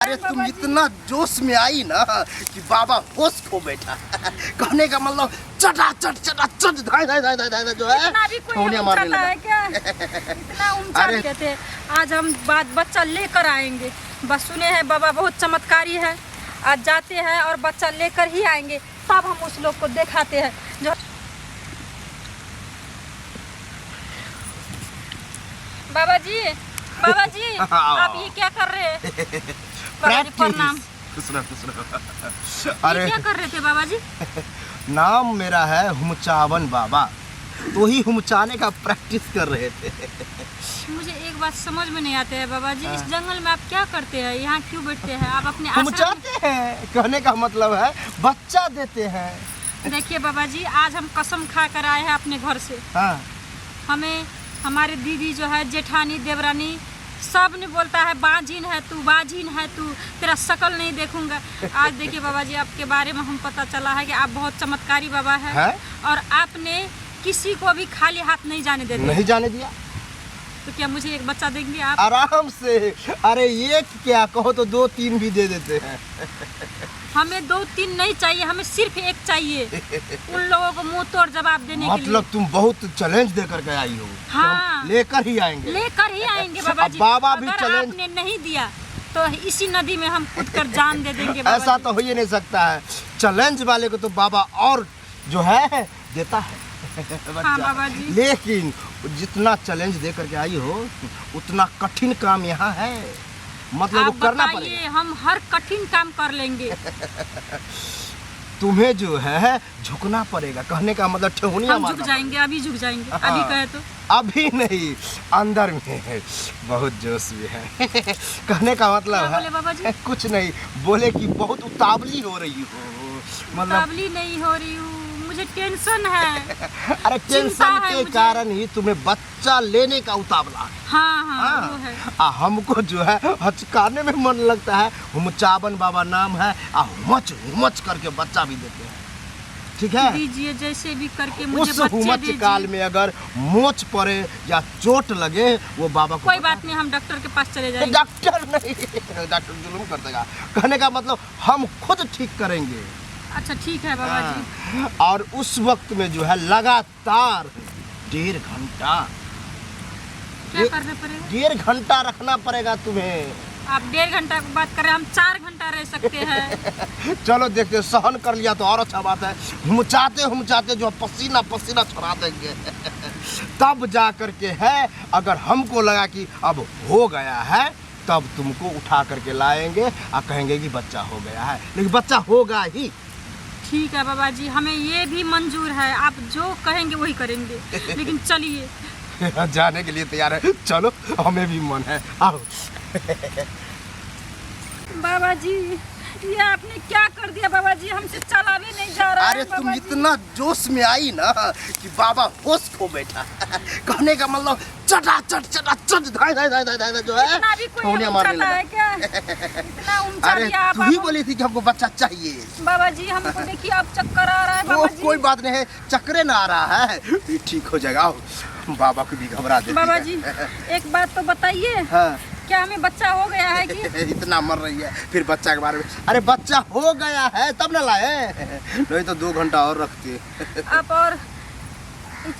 अरे तुम इतना जोश में आई ना कि बाबा होश खो बैठा। कहने का मतलब चटा चट धाय जो है ठोनिया मारने लगा। क्या इतना ऊंचा कहते। आज हम बच्चा लेकर आएंगे। बस सुने हैं बाबा बहुत चमत्कारी है। आज जाते हैं और बच्चा लेकर ही आएंगे, तब हम उस लोग को दिखाते हैं जो। बाबा जी आप ये क्या कर रहे हैं? बाबा जी प्रणाम। अरे क्या कर रहे थे बाबा जी? नाम मेरा है हुमचावन बाबा, तो ही हुमचाने का प्रैक्टिस कर रहे थे। मुझे एक बात समझ में नहीं आते है बाबा जी, इस जंगल में आप क्या करते हैं? यहाँ क्यों बैठते हैं? आप अपने हुमचाते हैं, कहने का मतलब है बच्चा देते हैं। देखिए बाबा जी, आज हम कसम खा कर आए हैं अपने घर से। हाँ। हमें हमारे दीदी जो है, जेठानी, देवरानी, सब ने बोलता है बाजिन है तू, तेरा शकल नहीं देखूंगा। आज देखिए बाबा जी, आपके बारे में हम पता चला है कि आप बहुत चमत्कारी बाबा है? और आपने किसी को भी खाली हाथ नहीं जाने देते। नहीं जाने दिया। तो क्या मुझे एक बच्चा देंगे आप? आराम से। अरे एक क्या कहो तो 2-3 भी दे देते हैं। हमें 2-3 नहीं चाहिए, हमें सिर्फ एक चाहिए। उन लोगों को मुंह तोड़ जवाब देने के लिए। मतलब तुम बहुत चैलेंज देकर के आई हो। हाँ, लेकर ही आएंगे बाबा जी। बाबा भी अगर चैलेंज आपने नहीं दिया तो इसी नदी में हम कूद कर जान दे देंगे बाबा ऐसा जी। तो हो ही नहीं सकता है। चैलेंज वाले को तो बाबा और जो है देता है। हाँ बाबा जी। लेकिन जितना चैलेंज दे करके आई हो उतना कठिन काम यहाँ है, मतलब वो करना पड़ेगा। हम हर कठिन काम कर लेंगे। तुम्हें जो है झुकना पड़ेगा, कहने का मतलब ठेहुनिया हम मारना झुक जाएंगे, अभी झुक जाएंगे। हाँ। अभी कहे तो अभी नहीं, अंदर में है, बहुत जोश भी है। कहने का मतलब क्या है बोले बाबा जी? कुछ नहीं बोले कि बहुत उतावली हो रही हो, मतलब उतावली नहीं हो रही हूँ, मुझे टेंशन है। अरे टेंशन के कारण ही तुम्हें बच्चा लेने का उतावला है। हाँ, वो है। हमको जो है हचकाने में मन लगता है। हुमचावन बाबा नाम है, हुमच करके बच्चा भी देते हैं। ठीक है, दीजिए जैसे भी करके मुझे उस बच्चे हुमच दीजिए। काल में अगर मोच पड़े या चोट लगे वो बाबा को कोई बात नहीं, हम डॉक्टर के पास चले जाएंगे। डॉक्टर नहीं, डॉक्टर जुल्म कर देगा। कहने का मतलब हम खुद ठीक करेंगे। अच्छा ठीक है बाबा जी। और उस वक्त में जो है लगातार 1.5 घंटा, क्या करना पड़ेगा? 1.5 घंटा रखना पड़ेगा तुम्हें। आप 1.5 घंटा की बात कर रहे हैं, हम 4 घंटा रह सकते हैं। चलो देखते, सहन कर लिया तो और अच्छा बात है। हुमचाते जो पसीना छोड़ा देंगे। तब जा करके है, अगर हमको लगा कि अब हो गया है तब तुमको उठा करके लाएंगे और कहेंगे कि बच्चा हो गया है, लेकिन बच्चा होगा ही। ठीक है बाबा जी, हमें ये भी मंजूर है, आप जो कहेंगे वही करेंगे। लेकिन चलिए। जाने के लिए तैयार है, चलो हमें भी मन है, आओ। बाबा जी ये आपने क्या कर दिया बाबा जी, हमसे चला भी नहीं जा रहा है। अरे तुम इतना जोश में आई ना कि बाबा होश खो बैठा। कहने का मतलब चटा चट धाय जो है ठोनिया मारने लगा। क्या इतना ऊंचा अरे दिया तू ही बोली थी कि हमको बच्चा चाहिए। बाबा जी हमको देखिए अब चक्कर आ रहा है बाबा जी। कोई बात नहीं है, चक्करे ना आ रहा है, ये ठीक हो जाएगा। आओ, बाबा को भी घबरा देती बाबा है। जी एक बात तो बताइए, हाँ। क्या हमें बच्चा हो गया है कि? इतना मर रही है फिर बच्चा के बारे में। अरे बच्चा हो गया है तब ना लाए, नहीं तो 2 घंटा और रखते। आप और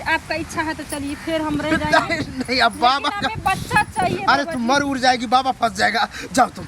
आपका इच्छा है तो चलिए, फिर हम रह जाएंगे। नहीं अब बाबा हमें बच्चा चाहिए। अरे तुम मर उड़ जाएगी, बाबा फंस जाएगा, जाओ तुम।